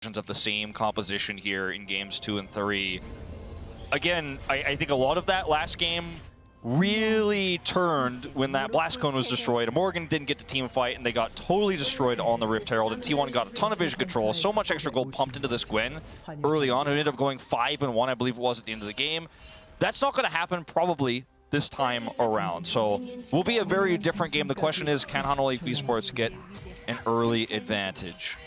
of the same composition here in games 2 and 3. Again, I think a lot of that last game really turned when that Blast Cone was destroyed. Morgan didn't get to team fight, and they got totally destroyed on the Rift Herald, and T1 got a ton of vision control. So much extra gold pumped into this Gwen early on. It ended up going 5-1, I believe it was, at the end of the game. That's not going to happen probably this time around. So will be a very different game. The question is, can HLE Esports get an early advantage?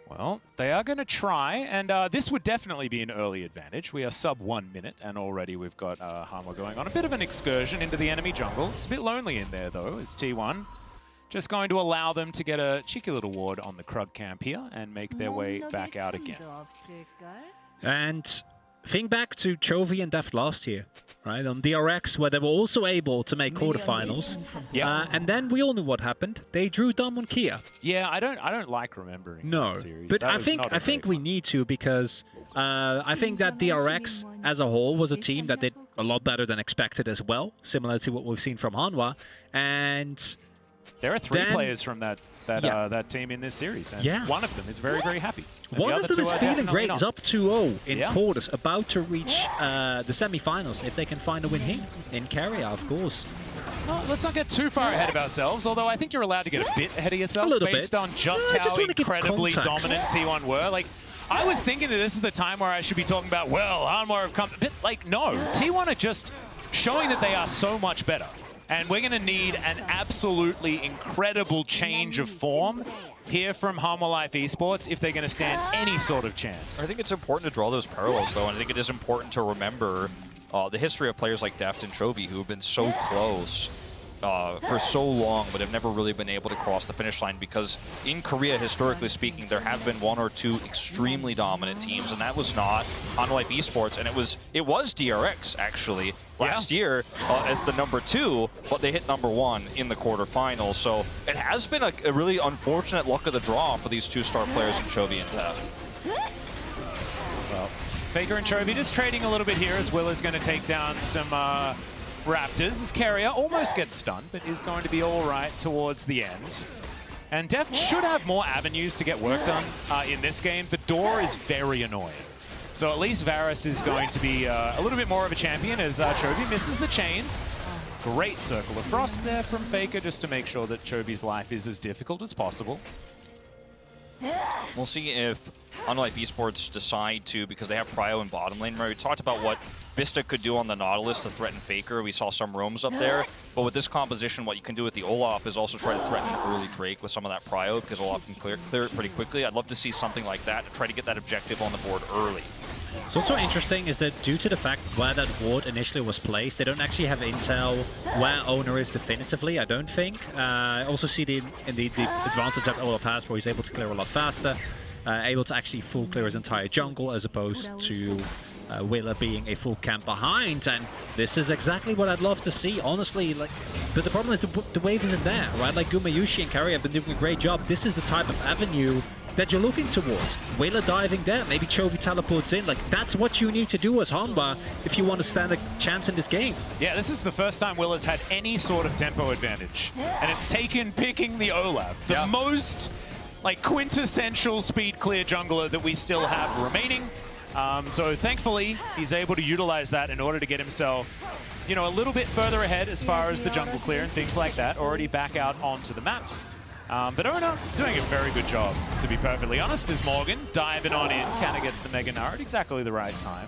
Well, they are going to try, and this would definitely be an early advantage. We are sub 1 minute, and already we've got Hanwha going on a bit of an excursion into the enemy jungle. It's a bit lonely in there, though, as T1 just going to allow them to get a cheeky little ward on the Krug camp here and make their way back out again. And think back to Chovy and Deft last year, right, on DRX, where they were also able to make quarterfinals. Yeah. And then we all knew what happened. They drew Dom on Kia. Yeah, I don't like remembering No, that series. but That I was think not a great we one. need to, because I think that DRX as a whole was a team that did a lot better than expected as well, similar to what we've seen from Hanwha. And there are 3 then, players from that team in this series, and one of them is very, very happy. And one the of other them two is are feeling definitely great. not. He's up 2-0 in quarters, about to reach the semi-finals if they can find a win here in Carrier, of course. Let's not get too far ahead of ourselves, although I think you're allowed to get a bit ahead of yourself based on just how incredibly dominant T1 were. Like, I was thinking that this is the time where I should be talking about, well, Hanwha have come, but like, no, T1 are just showing that they are so much better. And we're going to need an absolutely incredible change of form here from HLE Esports if they're going to stand any sort of chance. I think it's important to draw those parallels, though, and I think it is important to remember the history of players like Deft and Chovy, who have been so close for so long, but have never really been able to cross the finish line, because in Korea, historically speaking, there have been 1 or 2 extremely dominant teams, and that was not HLE Esports, and it was DRX, actually, last year as the number 2, but they hit number 1 in the quarterfinals. So it has been a really unfortunate luck of the draw for these 2-star players in Chovy and Deft. Well, Faker and Chovy just trading a little bit here, as Will is going to take down some Raptors. As Carrier almost gets stunned, but is going to be all right towards the end. And Deft should have more avenues to get work done in this game. The door is very annoying. So at least Varus is going to be a little bit more of a champion, as Chovy misses the chains. Great Circle of Frost there from Faker, just to make sure that Chovy's life is as difficult as possible. We'll see if HLE Esports decide to, because they have Prio in bottom lane. We talked about what Vista could do on the Nautilus to threaten Faker. We saw some roams up there. But with this composition, what you can do with the Olaf is also try to threaten early Drake with some of that Prio, because Olaf can clear it pretty quickly. I'd love to see something like that to try to get that objective on the board early. What's also interesting is that due to the fact where that ward initially was placed, they don't actually have intel where Owner is definitively, I don't think. I also see the advantage that Olaf has, where he's able to clear a lot faster, able to actually full clear his entire jungle, as opposed to Willa being a full camp behind. And this is exactly what I'd love to see, honestly. Like, but the problem is the wave isn't there, right? Like Gumayushi and Carrier have been doing a great job. This is the type of avenue that you're looking towards. Whaler diving there, maybe Chovy teleports in. Like, that's what you need to do as Hanwha if you want to stand a chance in this game. Yeah, this is the first time Will has had any sort of tempo advantage. And it's taken picking the Olaf, the most like quintessential speed clear jungler that we still have remaining. So thankfully, he's able to utilize that in order to get himself, you know, a little bit further ahead as far as the jungle clear and things like that, already back out onto the map. But Owner doing a very good job, to be perfectly honest, as Morgan diving on in, kind of gets the Mega Gnar at exactly the right time.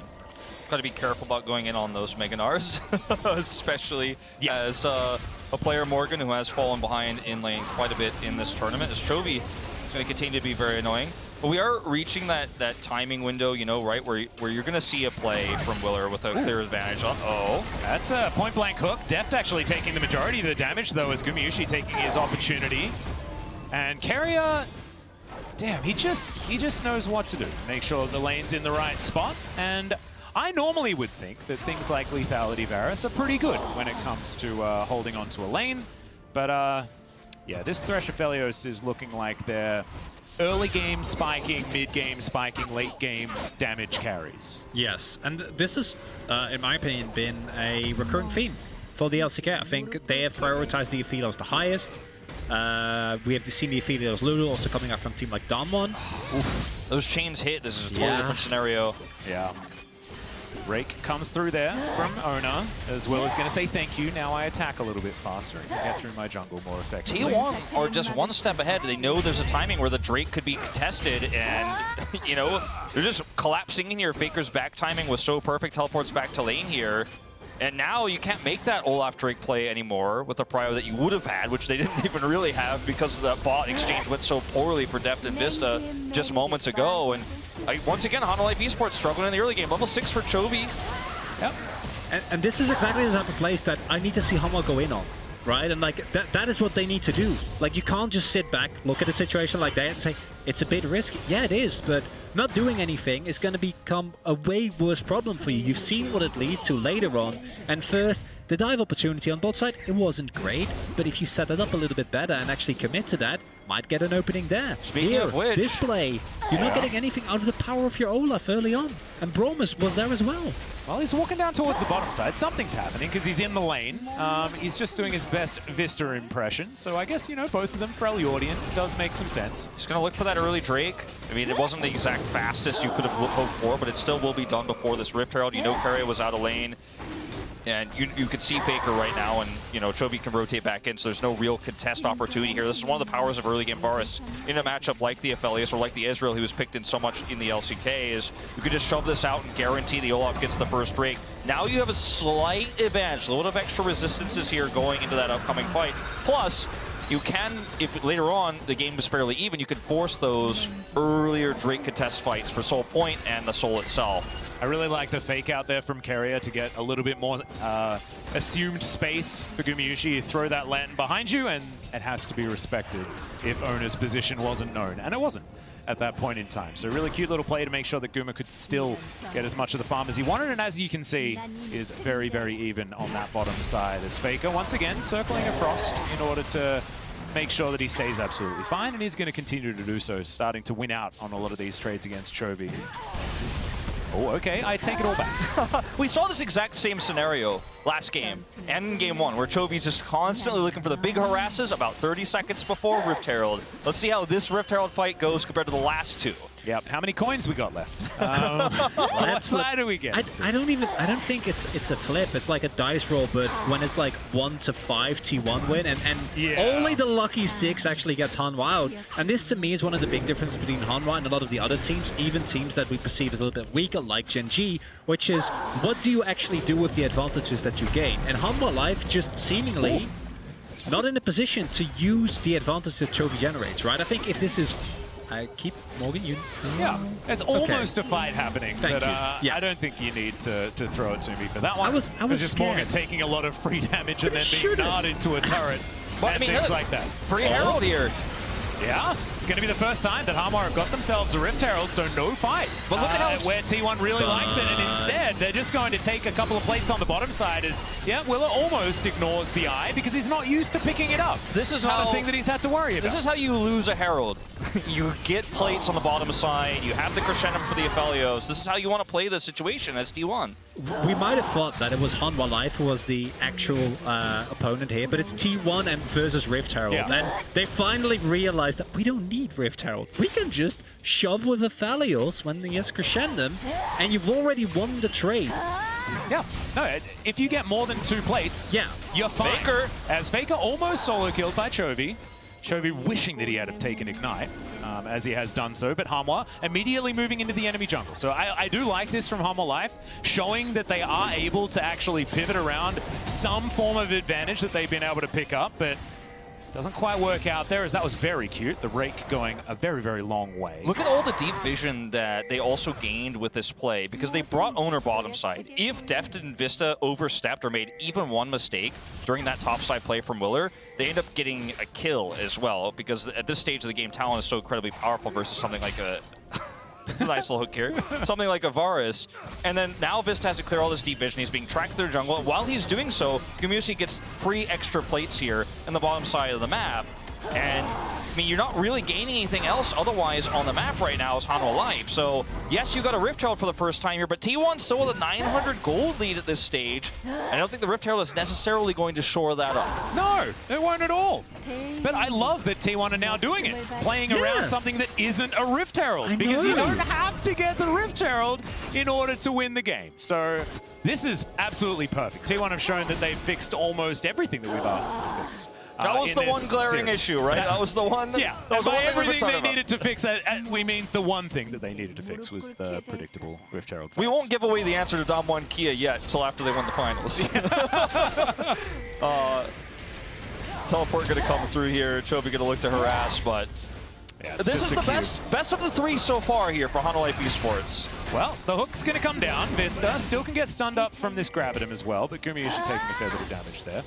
Got to be careful about going in on those Mega Gnars, especially as a player, Morgan, who has fallen behind in lane quite a bit in this tournament, as Chovy is going to continue to be very annoying. But we are reaching that timing window, you know, right, where you're going to see a play from Willer with a clear advantage. Uh-oh. That's a point-blank hook. Deft actually taking the majority of the damage, though, as Gumayushi taking his opportunity. And Carrier, damn, he just knows what to do. Make sure the lane's in the right spot. And I normally would think that things like Lethality Varus are pretty good when it comes to holding onto a lane. But yeah, this Thresh Aphelios is looking like they're early game spiking, mid game spiking, late game damage carries. Yes, and this has, in my opinion, been a recurring theme for the LCK. I think they have prioritized the Aphelios the highest. We have the senior Felios Lulu also coming out from team like Damwon. Those chains hit. This is a totally different scenario. Yeah. Rake comes through there from Ona, as well as going to say thank you. Now I attack a little bit faster and can get through my jungle more effectively. T1 are just one step ahead. They know there's a timing where the Drake could be contested, and, you know, they're just collapsing in here. Faker's back timing was so perfect, teleports back to lane here. And now you can't make that Olaf Drake play anymore with the prio that you would have had, which they didn't even really have because that bot exchange went so poorly for Deft and Vista just moments ago. And once again, Hanwha Life Esports struggling in the early game. Level 6 for Chovy. Yep. And this is exactly the type of place that I need to see Hanwha go in on, right? And like that is what they need to do. Like, you can't just sit back, look at a situation like that and say, it's a bit risky. Yeah, it is, but not doing anything is going to become a way worse problem for you. You've seen what it leads to later on. And first, the dive opportunity on bot side, it wasn't great, but if you set it up a little bit better and actually commit to that, might get an opening there. Speaking of which, this play, you're not getting anything out of the power of your Olaf early on. And Bromus was there as well. Well, he's walking down towards the bottom side. Something's happening because he's in the lane. He's just doing his best Vista impression. So I guess, you know, both of them for Eliordian does make some sense. He's going to look for that early Drake. I mean, it wasn't the exact fastest you could have hoped for, but it still will be done before this Rift Herald. You know, Keria was out of lane. And you could see Faker right now, and, you know, Chovy can rotate back in, so there's no real contest opportunity here. This is one of the powers of early game Varus in a matchup like the Aphelios or like the Israel, who was picked in so much in the LCK, is you could just shove this out and guarantee the Olaf gets the first Drake. Now you have a slight advantage, a little bit of extra resistances here going into that upcoming fight. Plus, you can, if later on the game is fairly even, you can force those earlier Drake contest fights for Soul Point and the Soul itself. I really like the fake out there from Keria to get a little bit more assumed space for Gumayusi. You throw that lantern behind you, and it has to be respected if Ona's position wasn't known. And it wasn't at that point in time. So really cute little play to make sure that Guma could still get as much of the farm as he wanted. And as you can see, is very, very even on that bottom side. As Faker, once again, circling a Frost in order to make sure that he stays absolutely fine. And he's going to continue to do so, starting to win out on a lot of these trades against Chovy. Oh, okay, I take it all back. We saw this exact same scenario last game and in game 1, where Chovy's just constantly looking for the big harasses about 30 seconds before Rift Herald. Let's see how this Rift Herald fight goes compared to the last two. Yep. How many coins we got left? What side do we get? I don't think it's a flip. It's like a dice roll, but when it's like 1 to 5 T1 win, and only the lucky 6 actually gets Hanwha out. And this to me is one of the big differences between Hanwha and a lot of the other teams, even teams that we perceive as a little bit weaker, like Gen G, which is, what do you actually do with the advantages that you gain? And Hanwha Life just seemingly not in a position to use the advantage that Chovy generates, right? I think if this is... Morgan, you... Yeah, it's almost a fight happening, Thank but you. Yeah. I don't think you need to throw it to me for that one. I was just scared. Morgan taking a lot of free damage and then being gnawed into a turret Well, and things like that. Free Herald here. Yeah, it's going to be the first time that Hanwha have got themselves a Rift Herald, so no fight. But look at how where T1 really likes it, and instead they're just going to take a couple of plates on the bottom side. As Willer almost ignores the eye because he's not used to picking it up. This is not a thing that he's had to worry about. This is how you lose a Herald. You get plates on the bottom side. You have the Crescendum for the Aphelios. This is how you want to play this situation as T1. We might have thought that it was Hanwha Life who was the actual opponent here, but it's T1 and versus Rift Herald. Yeah. And they finally realized that we don't need Rift Herald. We can just shove with Aphelios when he has Crescendum, and you've already won the trade. Yeah, no, if you get more than 2 plates, you're fine. Faker. As Faker almost solo killed by Chovy. Chovy wishing that he had have taken Ignite, as he has done so, but Hanwha immediately moving into the enemy jungle. So I do like this from Hanwha Life, showing that they are able to actually pivot around some form of advantage that they've been able to pick up, but doesn't quite work out there, as that was very cute. The rake going a very, very long way. Look at all the deep vision that they also gained with this play, because they brought Owner bottom side. If Deft and Vista overstepped or made even one mistake during that top side play from Willer, they end up getting a kill as well, because at this stage of the game, Talon is so incredibly powerful versus something like a... nice little hook here. Something like a Varus. And then now Vista has to clear all this deep vision. He's being tracked through jungle. And while he's doing so, Gumayusi gets free extra plates here in the bottom side of the map. And I mean, you're not really gaining anything else otherwise on the map right now as Hanwha Life. So, yes, you got a Rift Herald for the first time here, but T1 still with a 900 gold lead at this stage. I don't think the Rift Herald is necessarily going to shore that up. No, it won't at all. But I love that T1 are now doing it, playing around something that isn't a Rift Herald, because you don't have to get the Rift Herald in order to win the game. So this is absolutely perfect. T1 have shown that they've fixed almost everything that we've asked them to fix. That was the one glaring issue, right? That was the one. Yeah, that was by everything they needed to fix, we mean the one thing that they needed to fix was the predictable Rift Herald. We won't give away the answer to Dom 1 Kia yet until after they won the finals. Teleport going to come through here. Chovy going to look to harass, but yeah, this is the best of the three so far here for Hanwha Life Esports. Well, the hook's going to come down. Vista still can get stunned up from this Gravitum as well, but Gumayushi taking a fair bit of damage there.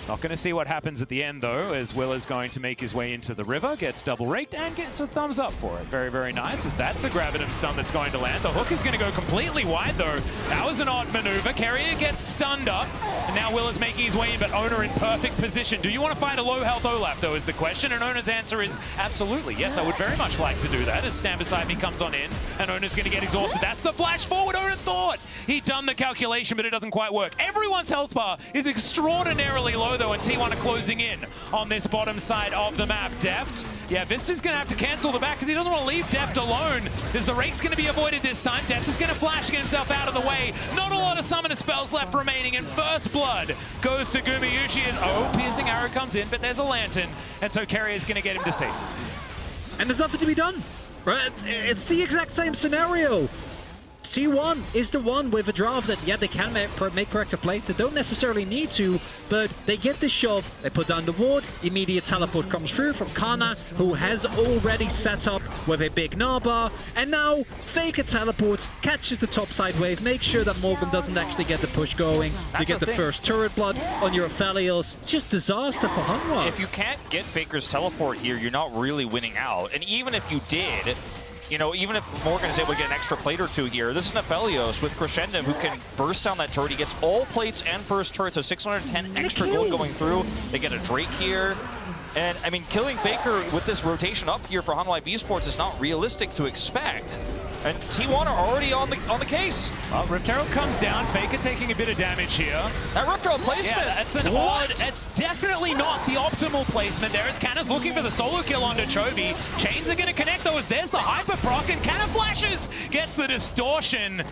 Not going to see what happens at the end, though, as Will is going to make his way into the river, gets double raked, and gets a thumbs up for it. Very, very nice, as that's a Gravitum stun that's going to land. The hook is going to go completely wide, though. That was an odd maneuver. Carrier gets stunned up, and now Will is making his way in, but Owner in perfect position. Do you want to fight a low-health Olaf, though, is the question, and Owner's answer is absolutely. Yes, I would very much like to do that, as stand beside me comes on in, and Owner's going to get exhausted. That's the flash forward. Owner thought he'd done the calculation, but it doesn't quite work. Everyone's health bar is extraordinarily low, though, and T1 are closing in on this bottom side of the map. Deft, yeah, Vista's going to have to cancel the back because he doesn't want to leave Deft alone. There's the rake's going to be avoided this time. Deft is going to flash to get himself out of the way. Not a lot of summoner spells left remaining, and first blood goes to Gumayushi as, piercing arrow comes in, but there's a lantern, and so Carrier's going to get him to safety. And there's nothing to be done, right? It's the exact same scenario. T1 is the one with a draft that, yeah, they can make corrective plays. They don't necessarily need to, but they get the shove, they put down the ward, immediate teleport comes through from Kana, who has already set up with a big Narbar, and now Faker teleports, catches the topside wave, makes sure that Morgan doesn't actually get the push going. You get the first turret blood on your Aphelios. It's just disaster for Hanwha. If you can't get Faker's teleport here, you're not really winning out. And even if you did, you know, even if Morgan is able to get an extra plate or two here, this is an Aphelios with Crescendo who can burst down that turret. He gets all plates and first turret, so 610 extra gold going through. They get a Drake here. And, I mean, killing Faker with this rotation up here for Hanwha Life Esports is not realistic to expect. And T1 are already on the case. Well, Rift Herald comes down, Faker taking a bit of damage here. That Rift Herald placement. Yeah, that's an odd, it's definitely not the optimal placement there. It's Canna's looking for the solo kill onto Chovy. Chains are going to connect those. There's the hyper proc, and Canna flashes, gets the distortion.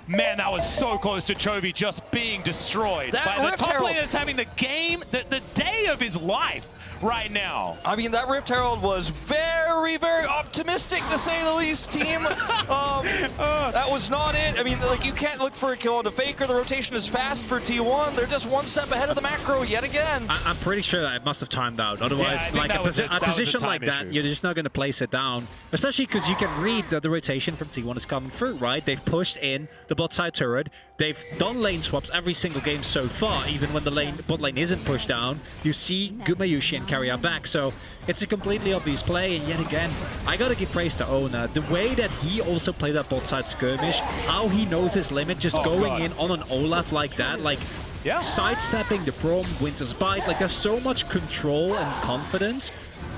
Man, that was so close to Chovy just being destroyed by the top laner that's having the game, the day of his life right now. I mean, that Rift Herald was very, very optimistic, to say the least, team. That was not it. I mean, like, you can't look for a kill on the Faker. The rotation is fast for T1. They're just one step ahead of the macro yet again. I'm pretty sure that it must have timed out. Otherwise, like a position like that, you're just not going to place it down. Especially because you can read that the rotation from T1 is coming through, right? They've pushed in the bot side turret. They've done lane swaps every single game so far, even when the bot lane isn't pushed down. You see Gumayushi and Carrier back, so it's a completely obvious play. And yet again, I gotta give praise to Ona. The way that he also played that bot side skirmish, how he knows his limit, just going in on an Olaf like that, like sidestepping the Prom, Winter's Bite, like there's so much control and confidence.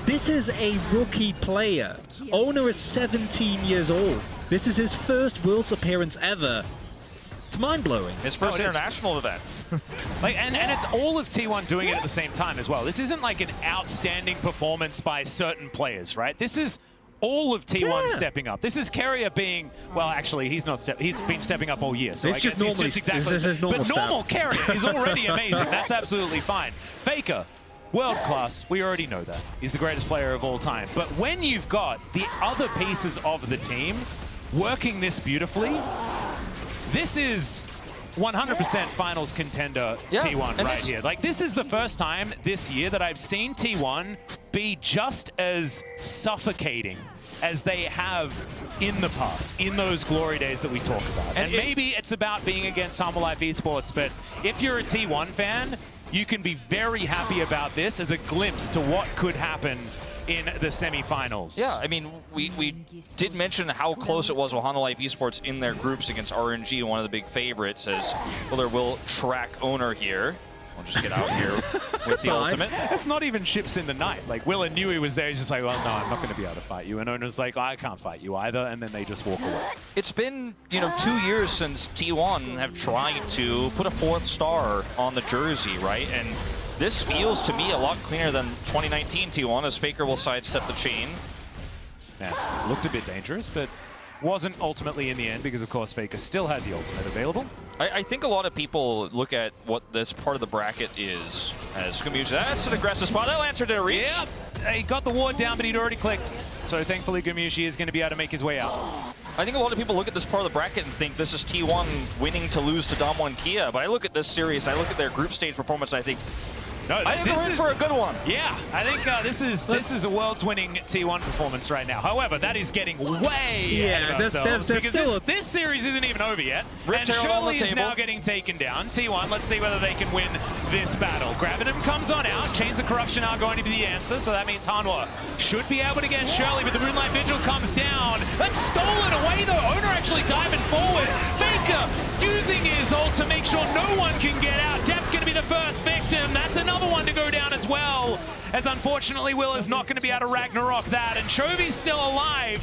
This is a rookie player. Ona is 17 years old. This is his first Worlds appearance ever. It's mind-blowing. His first international event. Like, and it's all of T1 doing it at the same time as well. This isn't like an outstanding performance by certain players, right? This is all of T1 stepping up. This is Carrier being, well, actually, he's been stepping up all year. So it's I guess he's just exactly this is normal but normal Carrier is already amazing. That's absolutely fine. Faker, world class. We already know that. He's the greatest player of all time. But when you've got the other pieces of the team working this beautifully, this is 100% finals contender T1 right here. Like, this is the first time this year that I've seen T1 be just as suffocating as they have in the past, in those glory days that we talk about. And maybe it's about being against Hanwha Life Esports, but if you're a T1 fan, you can be very happy about this as a glimpse to what could happen in the semifinals. Yeah, I mean, we did mention how close it was with Hanwha Life Esports in their groups against RNG, one of the big favorites, as Willer will track Owner here. I'll just get out here with the ultimate. That's not even ships in the night. Like, Willa knew he was there. He's just like, well, no, I'm not going to be able to fight you. And Ona's like, I can't fight you either. And then they just walk away. It's been, 2 years since T1 have tried to put a 4th star on the jersey, right? And this feels to me a lot cleaner than 2019 T1 as Faker will sidestep the chain. Yeah, looked a bit dangerous, but wasn't ultimately in the end because, of course, Faker still had the ultimate available. I think a lot of people look at what this part of the bracket is as Gamushi. That's an aggressive spot. That Lancer didn't reach. Yep. He got the ward down, but he'd already clicked. So thankfully, Gamushi is going to be able to make his way out. I think a lot of people look at this part of the bracket and think this is T1 winning to lose to Damwon Kia. But I look at this series, I look at their group stage performance, and I think, no, I think they're in for a good one. Yeah, I think this is a world's winning T1 performance right now. However, that is getting way ahead of ourselves because this series isn't even over yet. And Shirley is now getting taken down. T1, let's see whether they can win this battle. Gravitum comes on out. Chains of Corruption are going to be the answer, so that means Hanwha should be able to get Shirley, but the Moonlight Vigil comes down. That's stolen away though. Owner actually diving forward. Faker using his ult to make sure no one can get out. Death's going to be the first victim. That's another one to go down as well, as unfortunately Will is not going to be able to Ragnarok that, and Chovy's still alive.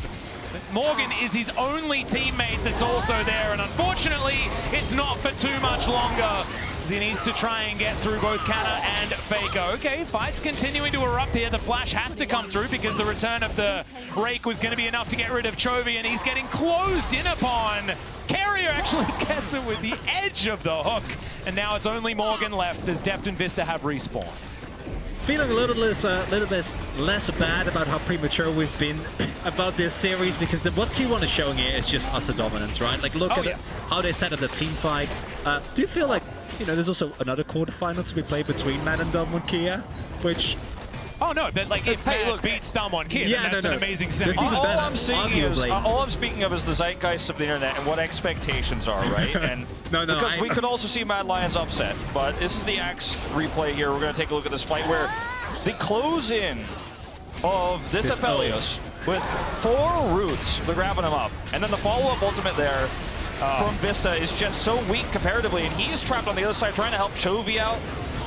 But Morgan is his only teammate that's also there, and unfortunately it's not for too much longer. He needs to try and get through both Canna and Faker. Okay, fight's continuing to erupt here. The flash has to come through because the return of the Rake was going to be enough to get rid of Chovy, and he's getting closed in upon. Carrier actually gets it with the edge of the hook, and now it's only Morgan left as Deft and Vista have respawned. Feeling a little less bad about how premature we've been about this series, because what T1 is showing here is just utter dominance, right? Like, look at how they set up the team fight. Do you feel like, there's also another quarterfinal to be played between Man and Damwon Kia, which... Oh no, but like if Man beats Damwon Kia, then that's an amazing semi. All I'm speaking of is the zeitgeist of the internet and what expectations are, right? And because we could also see Mad Lions upset, but this is the Axe replay here. We're going to take a look at this fight where the close-in of this Aphelios with 4 roots, they're grabbing him up, and then the follow-up ultimate there from Vista is just so weak comparatively, and he's trapped on the other side trying to help Chovy out.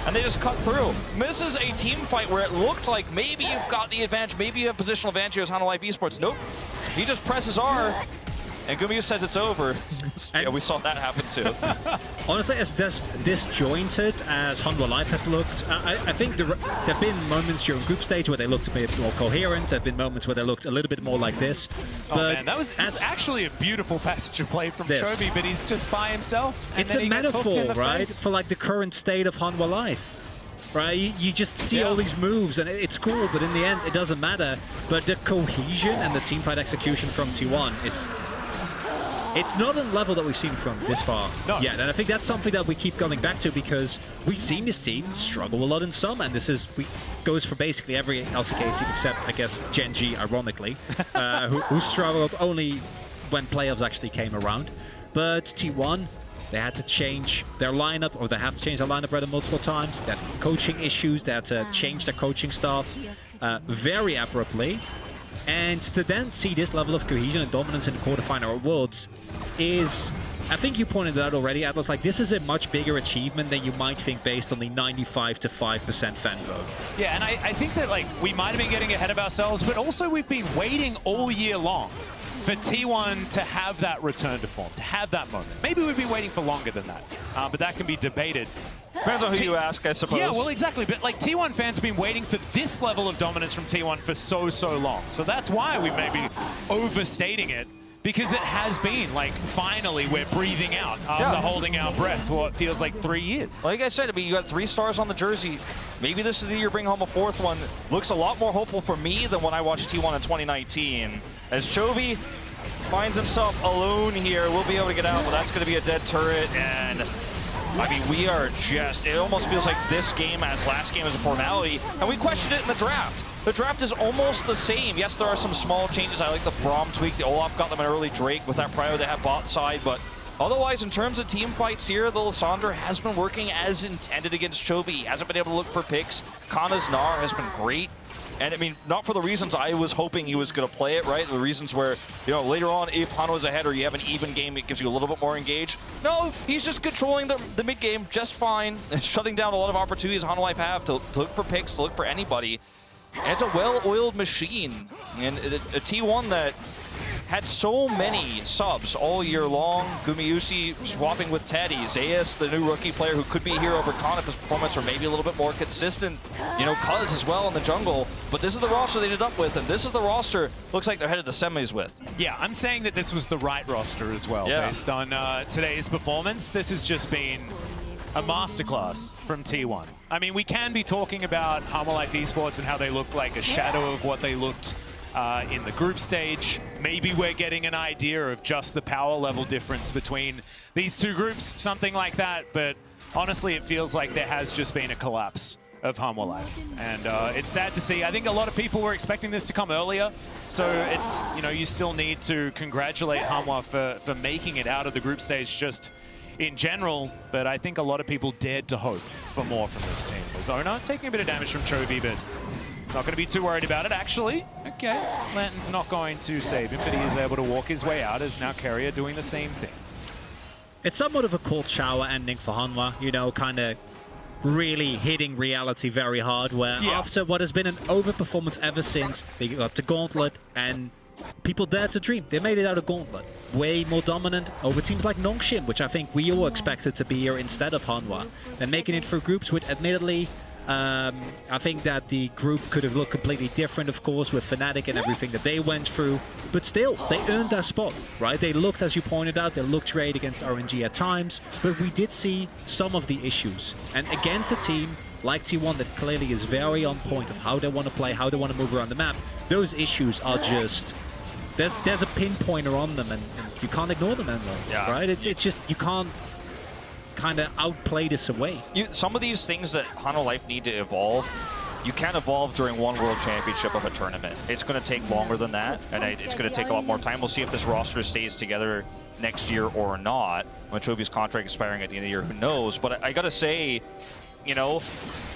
And they just cut through. This is a team fight where it looked like maybe you've got the advantage, maybe you have positional advantage here as Hanwha Life Esports. Nope. He just presses R, and Gumius says it's over. Yeah, we saw that happen too. Honestly, as disjointed as Hanwha Life has looked, I think there have been moments during group stage where they looked a bit more coherent. There have been moments where they looked a little bit more like this. Oh man, that was actually a beautiful passage of play from Chovy, but he's just by himself. And it's a metaphor, right, for like the current state of Hanwha Life. Right, you just see all these moves, and it's cool, but in the end, it doesn't matter. But the cohesion and the teamfight execution from T1 is... It's not on the level that we've seen from this far yet, and I think that's something that we keep going back to because we've seen this team struggle a lot in some, and this goes for basically every LCK team except, I guess, Gen G, ironically, who struggled only when playoffs actually came around. But T1, they had to change their lineup, or they have to change their lineup rather multiple times. They had coaching issues, they had to change their coaching staff very abruptly. And to then see this level of cohesion and dominance in the quarterfinal of Worlds is, I think you pointed it out already, Atlas, like this is a much bigger achievement than you might think based on the 95 to 5% fan vote. Yeah, and I think that like we might have been getting ahead of ourselves, but also we've been waiting all year long for T1 to have that return to form, to have that moment. Maybe we've been waiting for longer than that, but that can be debated. Depends on who you ask, I suppose. Yeah, well, exactly. But like T1 fans have been waiting for this level of dominance from T1 for so long. So that's why we may be overstating it, because it has been like finally we're breathing out after holding our breath for what feels like 3 years. Like I said, I mean, you got 3 stars on the jersey. Maybe this is the year bring home a 4th one. Looks a lot more hopeful for me than when I watched T1 in 2019. As Chovy finds himself alone here, we'll be able to get out, but that's going to be a dead turret, and I mean, we are just, it almost feels like this game as last game is a formality, and we questioned it in the draft. The draft is almost the same. Yes, there are some small changes. I like the Braum tweak. The Olaf got them an early Drake with that prio they have bot side, but otherwise, in terms of team fights here, the Lissandra has been working as intended against Chovy. He hasn't been able to look for picks. Kana's Gnar has been great. And I mean, not for the reasons I was hoping he was going to play it, right? The reasons where, you know, later on, if Hanwha's ahead or you have an even game, it gives you a little bit more engaged. No, he's just controlling the mid game just fine, and shutting down a lot of opportunities Hanwha Life have to look for picks, to look for anybody. And it's a well-oiled machine, and a T1 that had so many subs all year long. Gumayusi swapping with Teddy. Zayas, the new rookie player who could be here over Khan if his performance were maybe a little bit more consistent. You know, Cuz as well in the jungle. But this is the roster they ended up with, and this is the roster looks like they're headed to semis with. Yeah, I'm saying that this was the right roster as well, based on today's performance. This has just been a masterclass from T1. I mean, we can be talking about Hanwha Life Esports and how they look like a shadow of what they looked in the group stage. Maybe we're getting an idea of just the power level difference between these two groups, something like that. But honestly, it feels like there has just been a collapse of Hanwha Life. And it's sad to see. I think a lot of people were expecting this to come earlier. So it's, you know, you still need to congratulate Hanwha for making it out of the group stage just in general. But I think a lot of people dared to hope for more from this team. Zona taking a bit of damage from Chovy, but not going to be too worried about it, actually. Okay, Lanton's not going to save him, but he is able to walk his way out as now Carrier doing the same thing. It's somewhat of a cold shower ending for Hanwha, you know, kind of really hitting reality very hard, where after what has been an overperformance ever since they got the Gauntlet and people dared to dream. They made it out of Gauntlet. Way more dominant over teams like Nongshim, which I think we all expected to be here instead of Hanwha. And making it through groups with admittedly I think that the group could have looked completely different, of course, with Fnatic and everything that they went through. But still, they earned their spot, right? They looked, as you pointed out, they looked great against RNG at times. But we did see some of the issues. And against a team like T1 that clearly is very on point of how they want to play, how they want to move around the map, those issues are just... There's a pinpointer on them, and you can't ignore them anymore, right? It's just, you can't kind of outplay this away. Some of these things that Hanwha Life need to evolve, you can't evolve during one World Championship of a tournament. It's going to take longer than that, and it's going to take a lot more time. We'll see if this roster stays together next year or not. When Chovy's contract expiring at the end of the year, who knows? But I got to say, you know,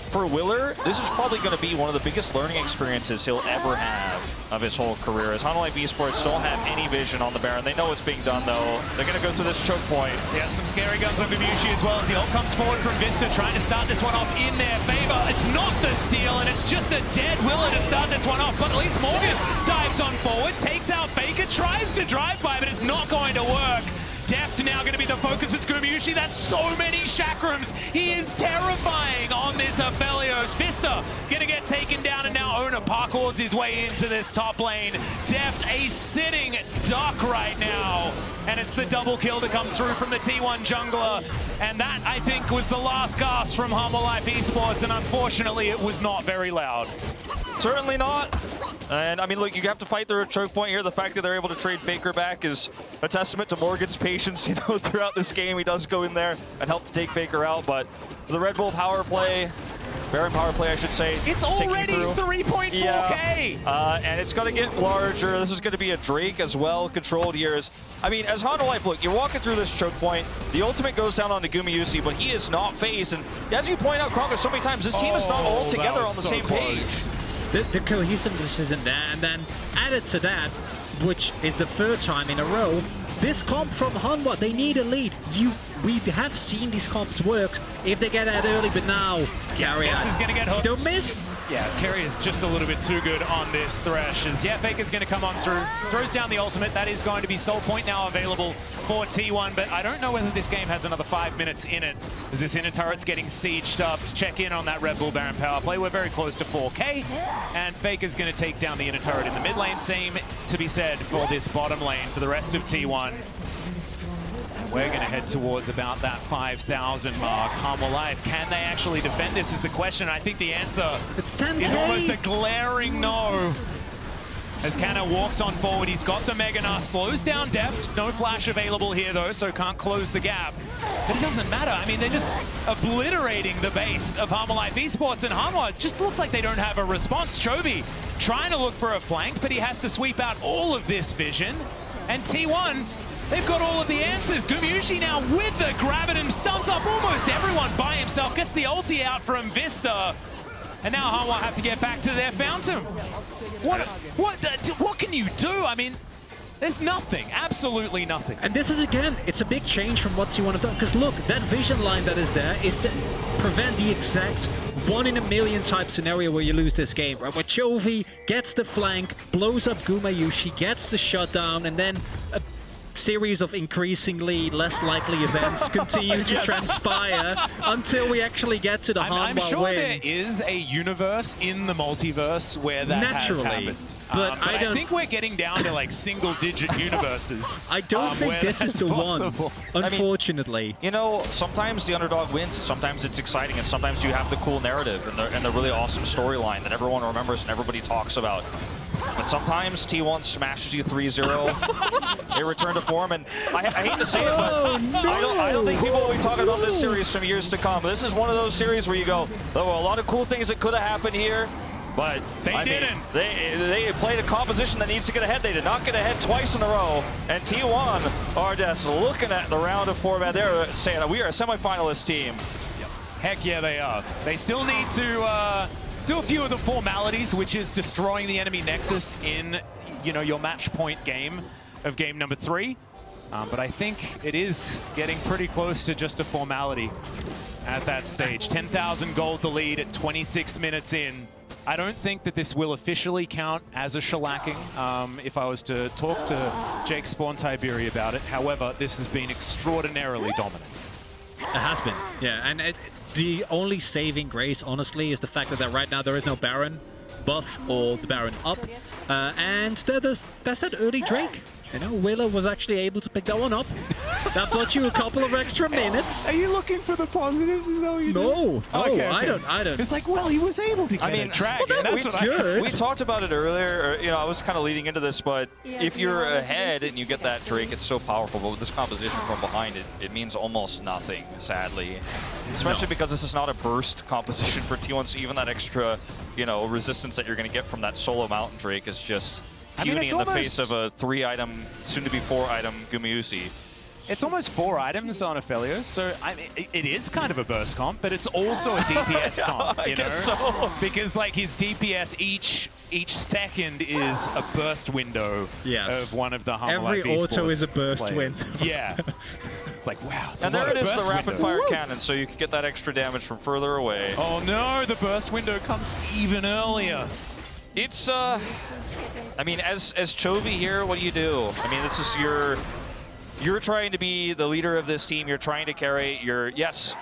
for Willer, this is probably going to be one of the biggest learning experiences he'll ever have of his whole career. As Hanwha Life Esports don't have any vision on the Baron. They know what's being done, though. They're going to go through this choke point. Yeah, some scary guns on Gumayusi as well as the ult comes forward from Vista, trying to start this one off in their favor. It's not the steal, and it's just a dead Willer to start this one off. But at least Morgan dives on forward, takes out Faker, tries to drive by, but it's not going to work. Deft now going to be the focus. It's Gumayusi. That's so many Chakrams. He is terrifying on this Aphelios. Vista going to get taken down, and now Owner parkours his way into this top lane. Deft a sitting duck right now. And it's the double kill to come through from the T1 jungler. And that, I think, was the last gasp from Hanwha Life Esports, and unfortunately it was not very loud. Certainly not. And I mean, look, you have to fight through a choke point here. The fact that they're able to trade Faker back is a testament to Morgan's patience. You know, throughout this game, he does go in there and help to take Faker out. But the Red Bull power play, Baron power play, I should say, it's already 3.4K. Yeah. And it's going to get larger. This is going to be a Drake as well, controlled here. I mean, as Hanwha Life, look, you're walking through this choke point. The ultimate goes down onto Gumayusi, but he is not phased. And as you point out, Kronk, so many times, this team is not all together on the same page. The cohesiveness isn't there, and then added to that, which is the third time in a row, this comp from Hanwha, they need a lead. We have seen these comps work if they get out early, but now Carrier, this is going to get hooked. Don't miss. Yeah, Carrier is just a little bit too good on this Thresh. As Faker's going to come on through, throws down the ultimate. That is going to be Soul Point now available for T1, but I don't know whether this game has another 5 minutes in it, as this inner turret's getting sieged up. To check in on that Red Bull Baron power play, we're very close to 4K, and Faker's going to take down the inner turret in the mid lane. Same to be said for this bottom lane for the rest of T1. We're going to head towards about that 5,000 mark. Hanwha Life, can they actually defend this is the question. I think the answer is almost a glaring no. As Canna walks on forward, he's got the Mega Gnar, slows down Deft. No flash available here though, so can't close the gap. But it doesn't matter. I mean, they're just obliterating the base of Hanwha Life Esports, and Hanwha just looks like they don't have a response. Chovy trying to look for a flank, but he has to sweep out all of this vision. And T1, they've got all of the answers. Gumayusi now with the grab at him, stuns up almost everyone by himself, gets the ulti out from Vista. And now Hanwha have to get back to their fountain. What can you do? I mean, there's nothing, absolutely nothing. And this is, again, it's a big change from what you want to do. Because look, that vision line that is there is to prevent the exact 1 in a million type scenario where you lose this game, right? Where Chovy gets the flank, blows up Gumayusi, gets the shutdown, and then a series of increasingly less likely events continue to transpire until we actually get to the Hanwha I'm sure win. there is a universe in the multiverse where that has happened. But I think we're getting down to like single-digit universes. I don't think this is the possible. one, unfortunately. You know, sometimes the underdog wins, sometimes it's exciting, and sometimes you have the cool narrative and the really awesome storyline that everyone remembers and everybody talks about. But sometimes T1 smashes you 3-0. They return to form, and I hate to say it, but I don't think people will be talking about this series from years to come. This is one of those series where you go, there were a lot of cool things that could have happened here, but they didn't. They played a composition that needs to get ahead. They did not get ahead twice in a row, and T1 are just looking at the round of format. They're saying we are a semifinalist team. Heck yeah, they are. They still need to do a few of the formalities, which is destroying the enemy nexus in, you know, your match point game of game number 3. But I think it is getting pretty close to just a formality at that stage. 10,000 gold the lead at 26 minutes in. I don't think that this will officially count as a shellacking if I was to talk to Jake Spawn Tiberi about it. However, this has been extraordinarily dominant. It has been, yeah. And the only saving grace, honestly, is the fact that right now there is no Baron buff or the Baron up. And there's that early Drake. You know, Willa was actually able to pick that one up. That bought you a couple of extra minutes. Are you looking for the positives? Is that what you do? No, Okay. I don't. It's like, well, he was able to get a dragon. Well, That's was what good. We talked about it earlier, or, you know, I was kind of leading into this, but if you're ahead and you get that Drake, it's so powerful. But with this composition from behind it, it means almost nothing, sadly. Especially because this is not a burst composition for T1, so even that extra, you know, resistance that you're going to get from that solo Mountain Drake is just puny in the face of a 3-item, soon-to-be 4-item Gumayusi. It's almost 4 items on Aphelios, so I mean, it is kind of a burst comp, but it's also a DPS comp, you know? So. Because like his DPS each second is a burst window of one of the Hanwha Every Life auto esports is a burst players. window. Yeah. It's like, wow. It's And a there lot it of is, the burst rapid-fire windows. cannon, so you can get that extra damage from further away. Oh no, the burst window comes even earlier. It's, I mean, as Chovy here, what do you do? I mean, this is you're trying to be the leader of this team. You're trying to carry your, yes,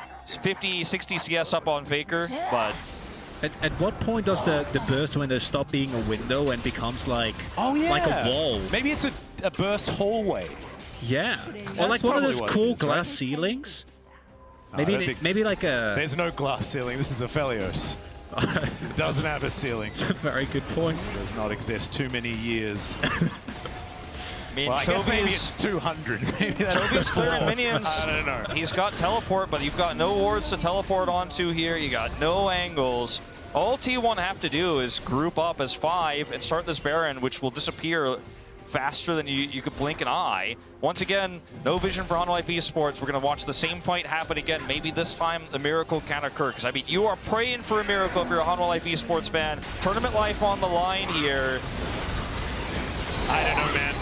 50, 60 CS up on Faker, but... At what point does the burst window stop being a window and becomes like, like a wall? Maybe it's a burst hallway. Yeah. That's Or like one of probably those what it cool is, right? glass ceilings. I Maybe don't think- maybe like a... There's no glass ceiling. This is Aphelios. It doesn't have a ceiling. It's a very good point. Does not exist too many years. I mean, Well, I guess maybe it's 200. Maybe that's Chovy's the clearing flaw. minions. I don't know. He's got teleport, but you've got no wards to teleport onto here. You got no angles. All T1 have to do is group up as 5 and start this Baron, which will disappear faster than you could blink an eye. Once again, no vision for Hanwha Life esports. We're going to watch the same fight happen again. Maybe this time the miracle can occur. Because, I mean, you are praying for a miracle if you're a Hanwha Life esports fan. Tournament life on the line here. I don't know, man.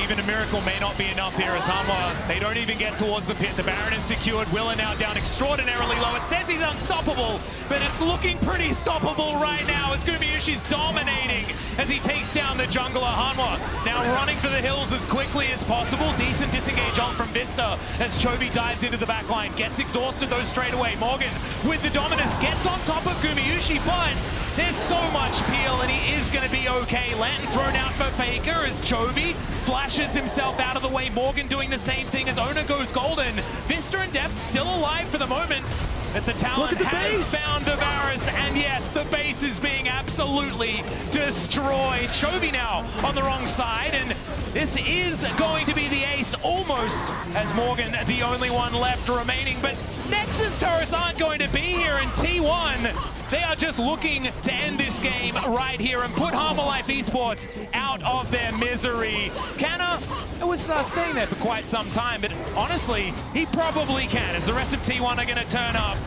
Even a miracle may not be enough here as Hanwha. They don't even get towards the pit. The Baron is secured. Willa now down extraordinarily low. It says he's unstoppable, but it's looking pretty stoppable right now. It's Gumayushi's dominating as he takes down the jungler. Hanwha now running for the hills as quickly as possible. Decent disengage on from Vista as Chovy dives into the back line. Gets exhausted though straight away. Morgan with the dominance gets on top of Gumayushi, but there's so much peel and he is going to be okay. Lantern thrown out for Faker as Chovy flashes himself out of the way. Morgan doing the same thing as Ona goes golden. Vista and Depth still alive for the moment. But the Talon has found the Varus, and yes, the base is being absolutely destroyed. Chovy now on the wrong side, and this is going to be the ace almost, as Morgan the only one left remaining. But Nexus turrets aren't going to be here in T1. They are just looking to end this game right here and put Hanwha Life esports out of their misery. Canna was staying there for quite some time, but honestly, he probably can, as the rest of T1 are going to turn up.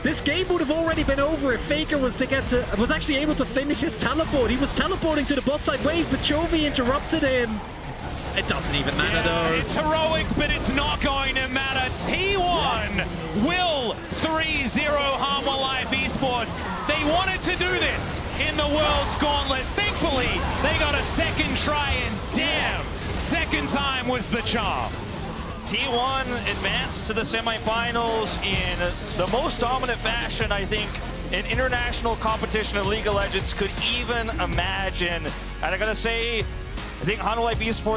This game would have already been over if Faker was actually able to finish his teleport. He was teleporting to the bot side wave, but Chovy interrupted him. It doesn't even matter though. It's heroic, but it's not going to matter. T1 will 3-0 Harmon Life Esports. They wanted to do this in the World's Gauntlet. Thankfully, they got a second try, and damn, second time was the charm. T1 advanced to the semifinals in the most dominant fashion I think an international competition of League of Legends could even imagine. And I gotta say, I think Harmon Life Esports